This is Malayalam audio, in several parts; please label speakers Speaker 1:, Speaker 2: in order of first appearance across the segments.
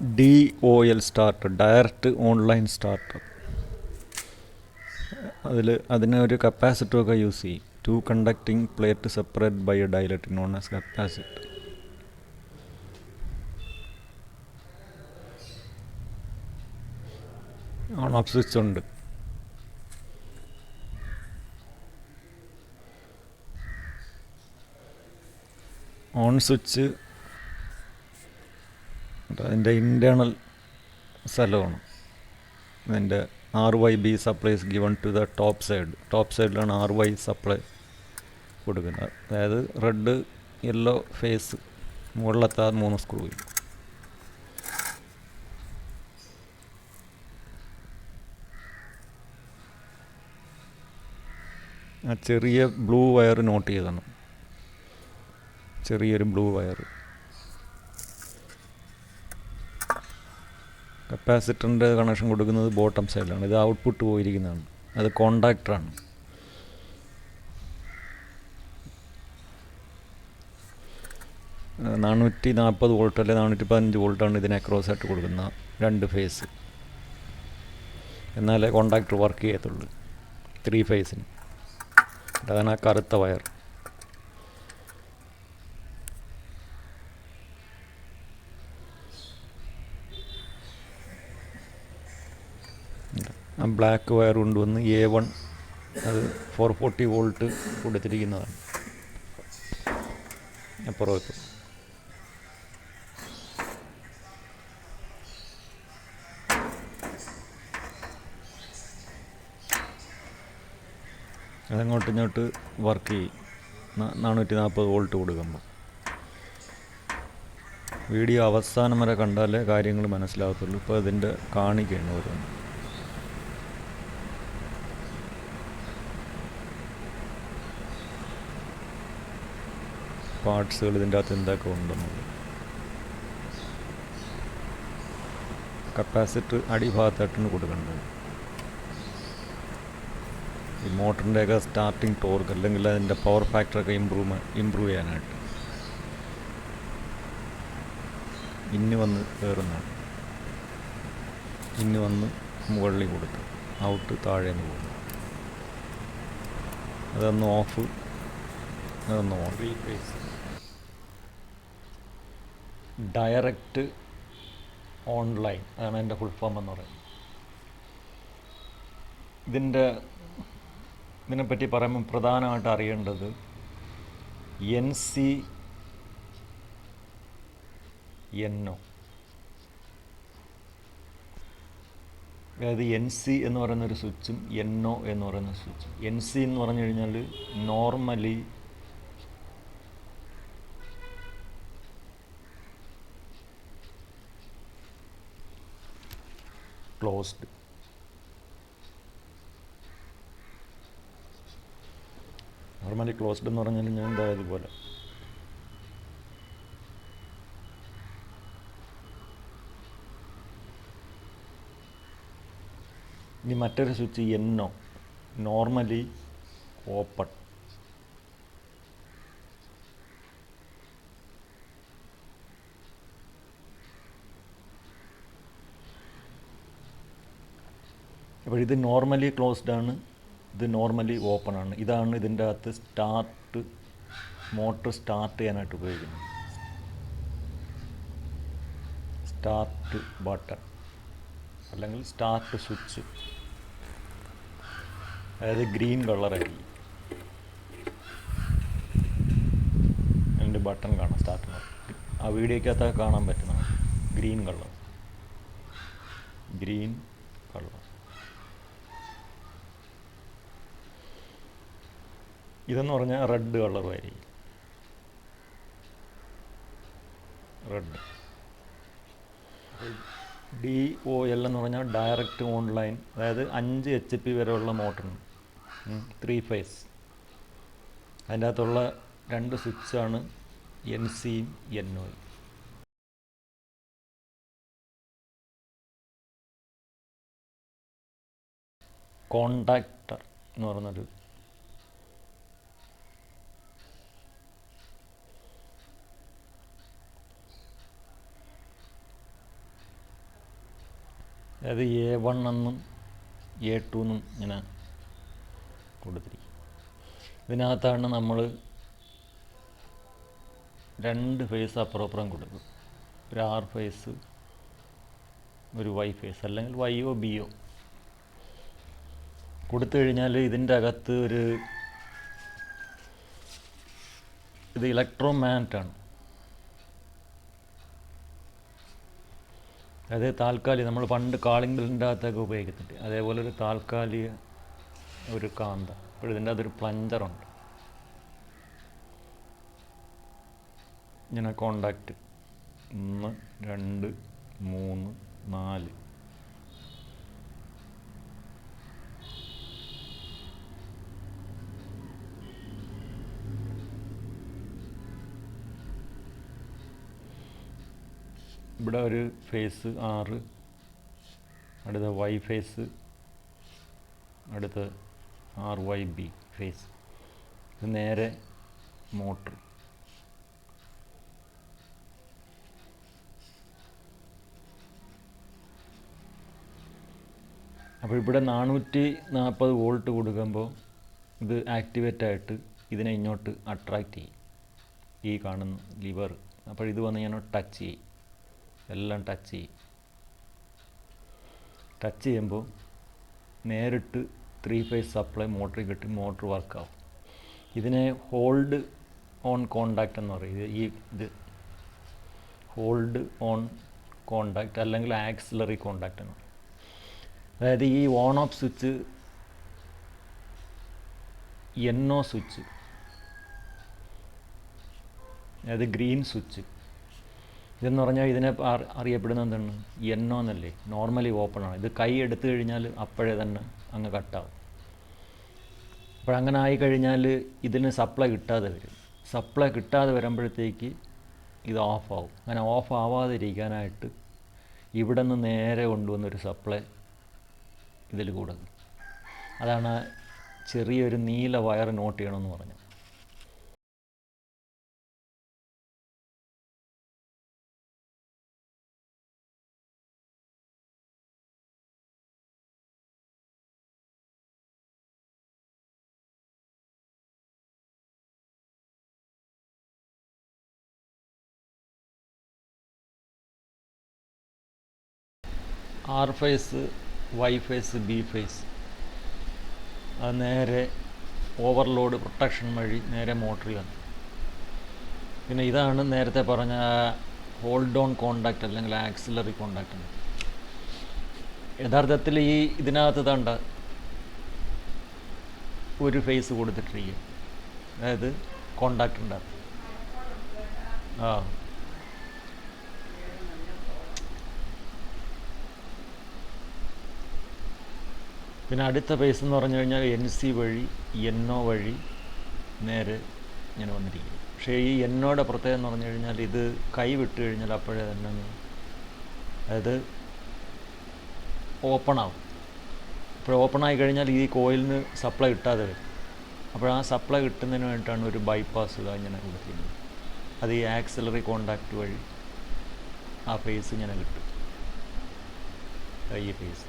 Speaker 1: DOL starter, direct online starter. അതിന് ഒരു കപ്പാസിറ്ററൊക്കെ യൂസ് ചെയ്യും. Two conducting plate separate by a dielectric known as capacitor. On off switch ഉണ്ട്. ഓൺ സ്വിച്ച് അതിൻ്റെ ഇൻറ്റേർണൽ സ്ഥലമാണ്. അതിൻ്റെ RYB supplies given to the top സൈഡിലാണ് RY സപ്ലൈ കൊടുക്കുന്നത്. അതായത് റെഡ് യെല്ലോ ഫേസ് മുകളിലത്തെ 3 സ്ക്രൂവിൽ. ആ ചെറിയ ബ്ലൂ വയർ നോട്ട് ചെയ്തണം. ചെറിയൊരു ബ്ലൂ വയർ കപ്പാസിറ്ററിൻ്റെ കണക്ഷൻ കൊടുക്കുന്നത് ബോട്ടം സൈഡിലാണ്. ഇത് ഔട്ട്പുട്ട് പോയിരിക്കുന്നതാണ്. അത് കോണ്ടാക്ടറാണ്. - 440 വോൾട്ട് അല്ലെങ്കിൽ 415 വോൾട്ടാണ് ഇതിന് അക്രോസ് ആയിട്ട് കൊടുക്കുന്ന 2 ഫേസ്. എന്നാലേ കോണ്ടാക്ടർ വർക്ക് ചെയ്യത്തുള്ളൂ 3 ഫേസിന്. അതാണ് ആ കറുത്ത വയർ. ആ ബ്ലാക്ക് വയർ കൊണ്ടുവന്ന് A1 അത് 440 വോൾട്ട് കൊടുത്തിരിക്കുന്നതാണ്. അപ്പുറം അതങ്ങോട്ട് ഇങ്ങോട്ട് വർക്ക് ചെയ്യും 440 വോൾട്ട് കൊടുക്കുമ്പോൾ. വീഡിയോ അവസാനം വരെ കണ്ടാലേ കാര്യങ്ങൾ മനസ്സിലാകത്തുള്ളൂ. ഇപ്പോൾ അതിൻ്റെ കാണിക്കുകയാണ് ഓരോന്ന്. പാർട്സുകൾ ഇതിൻ്റെ അകത്ത് എന്തൊക്കെ ഉണ്ടെന്നുള്ളത്. കപ്പാസിറ്റർ അടിഭാഗത്തായിട്ടാണ് കൊടുക്കേണ്ടത്. ഈ മോട്ടറിൻ്റെയൊക്കെ സ്റ്റാർട്ടിങ് ടോർക്ക് അല്ലെങ്കിൽ അതിൻ്റെ പവർ ഫാക്ടറൊക്കെ ഇമ്പ്രൂവ് ചെയ്യാനായിട്ട് ഇന്ന് വന്ന് കയറുന്നതാണ്. ഇന്ന് വന്ന് മുകളിൽ കൊടുത്ത് ഔട്ട് താഴെ നിന്ന് പോകുന്നു. അതൊന്ന് ഓഫ്, അതൊന്ന് ഓൺ. ഡയറക്റ്റ് ഓൺലൈൻ, അതാണ് എൻ്റെ ഫുൾ ഫോം എന്ന് പറയുന്നത്. ഇതിനെപ്പറ്റി പറയുമ്പോൾ പ്രധാനമായിട്ട് അറിയേണ്ടത് NC NO. അതായത് NC എന്ന് പറയുന്നൊരു സ്വിച്ചും NO എന്ന് പറയുന്ന സ്വിച്ചും. NC എന്ന് പറഞ്ഞു കഴിഞ്ഞാൽ നോർമലി ക്ലോസ്ഡ്. നോർമലി ക്ലോസ്ഡ് എന്ന് പറഞ്ഞാൽ ഞാൻ ഇതായതുപോലെ ഇനി മറ്റൊരു സ്വിച്ച് NO, നോർമലി ഓപ്പൺ. അപ്പോൾ ഇത് നോർമലി ക്ലോസ്ഡ് ആണ്, ഇത് നോർമലി ഓപ്പൺ ആണ്. ഇതാണ് ഇതിൻ്റെ അകത്ത് മോട്ടർ സ്റ്റാർട്ട് ചെയ്യാനായിട്ട് ഉപയോഗിക്കുന്നത്. സ്റ്റാർട്ട് ബട്ടൺ അല്ലെങ്കിൽ സ്റ്റാർട്ട് സ്വിച്ച്. അതായത് ഗ്രീൻ കളറായിരിക്കും. അതിൻ്റെ ബട്ടൺ കാണാം, സ്റ്റാർട്ട് ബട്ടൺ. ആ വീഡിയോക്കകത്ത് കാണാൻ പറ്റുന്നതാണ്. Green colour. ഇതെന്ന് പറഞ്ഞാൽ റെഡ് കളറുമായിരിക്കും. റെഡ്. DOL എന്ന് പറഞ്ഞാൽ ഡയറക്റ്റ് ഓൺലൈൻ. അതായത് 5 HP വരെയുള്ള മോട്ടറിന് 3 ഫേസ്. അതിൻ്റെ അകത്തുള്ള 2 സ്വിച്ചാണ് NCയും NOയും. കോണ്ടാക്ടർ എന്ന് പറഞ്ഞൊരു അതായത് A1 എന്നും A2 എന്നും ഇങ്ങനെ കൊടുത്തിരിക്കും. ഇതിനകത്താണ് നമ്മൾ 2 ഫേസ് അപ്പുറം കൊടുക്കും. ഒരു R ഫേസ്, ഒരു Y ഫേസ്, അല്ലെങ്കിൽ വൈയോ ബിയോ കൊടുത്തു കഴിഞ്ഞാൽ ഇതിൻ്റെ അകത്ത് ഇത് ഇലക്ട്രോ മാഗ്നറ്റാണ്. അതായത് താൽക്കാലിക, നമ്മൾ പണ്ട് കാളിംഗ് ബെല്ലിൻ്റെ അകത്തൊക്കെ ഉപയോഗിക്കുന്നുണ്ട്, അതേപോലെ ഒരു താൽക്കാലിക ഒരു കാന്തം. അപ്പോൾ ഇതിൻ്റെ അകത്തൊരു പ്ലഞ്ചറുണ്ട്. ഇങ്ങനെ കോണ്ടാക്റ്റ് 1 2 3 4. ഇവിടെ ഒരു ഫേസ് R, അടുത്ത Y ഫേസ്, അടുത്ത RYB ഫേസ്. ഇത് നേരെ മോട്ടർ. അപ്പോൾ ഇവിടെ 440 വോൾട്ട് കൊടുക്കുമ്പോൾ ഇത് ആക്ടിവേറ്റ് ആയിട്ട് ഇതിനെ ഇങ്ങോട്ട് അട്രാക്റ്റ് ചെയ്യും, ഈ കാണുന്ന ലിവർ. അപ്പോൾ ഇത് വന്ന് ഇങ്ങനെ ടച്ച് ചെയ്യും, എല്ലാം ടച്ച് ചെയ്യും. ടച്ച് ചെയ്യുമ്പോൾ നേരിട്ട് 3 ഫേസ് സപ്ലൈ മോട്ടറിൽ കിട്ടി, മോട്ടർ വർക്കാവും. ഇതിനെ ഹോൾഡ് ഓൺ കോണ്ടാക്റ്റ് എന്ന് പറയും. ഇത് ഹോൾഡ് ഓൺ കോണ്ടാക്റ്റ് അല്ലെങ്കിൽ ആക്സിലറി കോണ്ടാക്റ്റ് എന്ന് പറയും. അതായത് ഈ on off switch, NO switch, അതായത് ഗ്രീൻ സ്വിച്ച്, ഇതെന്ന് പറഞ്ഞാൽ ഇതിനെ അറിയപ്പെടുന്നത് എന്താണ്? NO എന്നല്ലേ, നോർമലി ഓപ്പൺ ആണ്. ഇത് കൈ എടുത്തു കഴിഞ്ഞാൽ അപ്പോഴേ തന്നെ അങ്ങ് കട്ടാവും. അപ്പോഴങ്ങനെ ആയിക്കഴിഞ്ഞാൽ ഇതിന് സപ്ലൈ കിട്ടാതെ വരും. സപ്ലൈ കിട്ടാതെ വരുമ്പോഴത്തേക്ക് ഇത് ഓഫാവും. അങ്ങനെ ഓഫ് ആവാതിരിക്കാനായിട്ട് ഇവിടെ നിന്ന് നേരെ കൊണ്ടുവന്നൊരു സപ്ലൈ ഇതിൽ കൂടുന്നു. അതാണ് ചെറിയൊരു നീല വയർ നോട്ട് ചെയ്യണമെന്ന് പറഞ്ഞു. R phase, Y phase, B phase അത് നേരെ ഓവർലോഡ് പ്രൊട്ടക്ഷൻ വഴി നേരെ മോട്ടറിൽ വന്നു. പിന്നെ ഇതാണ് നേരത്തെ പറഞ്ഞ ഹോൾഡ് ഓൺ കോണ്ടാക്റ്റ് അല്ലെങ്കിൽ ആക്സിലറി കോണ്ടാക്റ്റ്. യഥാർത്ഥത്തിൽ ഇതിനകത്ത് തണ്ട ഒരു ഫേസ് കൊടുത്തിട്ടിരിക്കുക, അതായത് കോണ്ടാക്റ്റിൻ്റെ അകത്ത്. പിന്നെ അടുത്ത ഫേസ് എന്ന് പറഞ്ഞു കഴിഞ്ഞാൽ NC വഴി NO വഴി നേരെ ഇങ്ങനെ വന്നിരിക്കും. പക്ഷേ ഈ NOയുടെ പ്രത്യേകത എന്ന് പറഞ്ഞു കഴിഞ്ഞാൽ ഇത് കൈ വിട്ട് കഴിഞ്ഞാൽ അപ്പോഴേ തന്നെ അതായത് ഓപ്പൺ ആവും. അപ്പോൾ ഓപ്പൺ ആയി കഴിഞ്ഞാൽ ഈ കോയിലിന് സപ്ലൈ കിട്ടാതെ വരും. അപ്പോൾ ആ സപ്ലൈ കിട്ടുന്നതിന് വേണ്ടിയിട്ടാണ് ഒരു ബൈപ്പാസ് ഇങ്ങനെ കൊടുത്തിരിക്കുന്നത്. അത് ഈ ആക്സിലറി കോണ്ടാക്റ്റ് വഴി ആ ഫേസ് ഇങ്ങനെ കിട്ടും, ഈ ഫേസ്.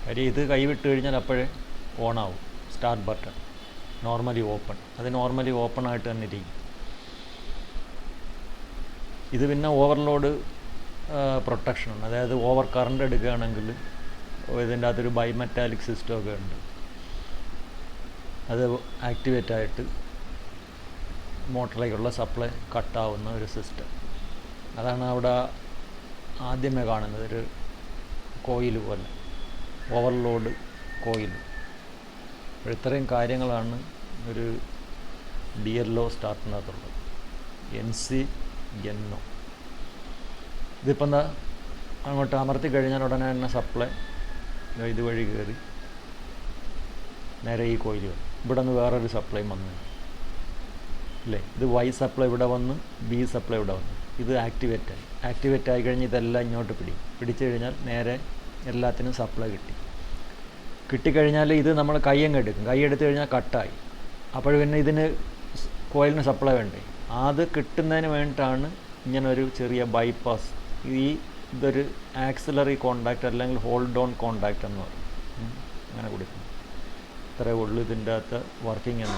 Speaker 1: കാര്യം ഇത് കൈവിട്ട് കഴിഞ്ഞാൽ അപ്പോഴേ ഓണാവും. സ്റ്റാർട്ട് ബട്ടൺ നോർമലി ഓപ്പൺ, അത് നോർമലി ഓപ്പൺ ആയിട്ട് തന്നെ ഇരിക്കും. ഇത് പിന്നെ ഓവർലോഡ് പ്രൊട്ടക്ഷനാണ്. അതായത് ഓവർ കറണ്ട് എടുക്കുകയാണെങ്കിൽ ഇതിൻ്റെ അകത്തൊരു ബൈമെറ്റാലിക് സിസ്റ്റമൊക്കെ ഉണ്ട്, അത് ആക്ടിവേറ്റ് ആയിട്ട് മോട്ടറിലേക്കുള്ള സപ്ലൈ കട്ടാവുന്ന ഒരു സിസ്റ്റം. അതാണ് അവിടെ ആദ്യമേ കാണുന്നത്, ഒരു കോയിൽ പോലെ, ഓവർലോഡ് കോയിൽ. ഇത്രയും കാര്യങ്ങളാണ് ഒരു DLO സ്റ്റാർട്ടിനകത്തുള്ളത്. NC NO ഇതിപ്പം എന്താ അങ്ങോട്ട് അമർത്തി കഴിഞ്ഞാൽ ഉടനെ തന്നെ സപ്ലൈ ഇതുവഴി കയറി നേരെ ഈ കോയിൽ വരും. ഇവിടെ നിന്ന് വേറൊരു സപ്ലൈ വന്നു അല്ലേ, ഇത് Y സപ്ലൈ ഇവിടെ വന്ന്, B സപ്ലൈ ഇവിടെ വന്നു. ഇത് ആക്ടിവേറ്റ് ആയി കഴിഞ്ഞ് ഇതെല്ലാം ഇങ്ങോട്ട് പിടിച്ചു കഴിഞ്ഞാൽ നേരെ എല്ലാത്തിനും സപ്ലൈ കിട്ടിക്കഴിഞ്ഞാൽ ഇത് നമ്മൾ കൈ എടുക്കും. കൈ എടുത്തു കഴിഞ്ഞാൽ കട്ടായി. അപ്പോൾ പിന്നെ ഇതിന് കോയിലിന് സപ്ലൈ വേണ്ടേ, അത് കിട്ടുന്നതിന് വേണ്ടിയിട്ടാണ് ഇങ്ങനൊരു ചെറിയ ബൈപ്പാസ്. ഇതൊരു ആക്സിലറി കോണ്ടാക്റ്റ് അല്ലെങ്കിൽ ഹോൾഡ് ഓൺ കോണ്ടാക്റ്റ് എന്ന് പറയും. അങ്ങനെ കൊടുക്കും. ഇത്രയേ ഉള്ളൂ ഇതിൻ്റെ അകത്ത് വർക്കിംഗ് എന്ന് പറയും.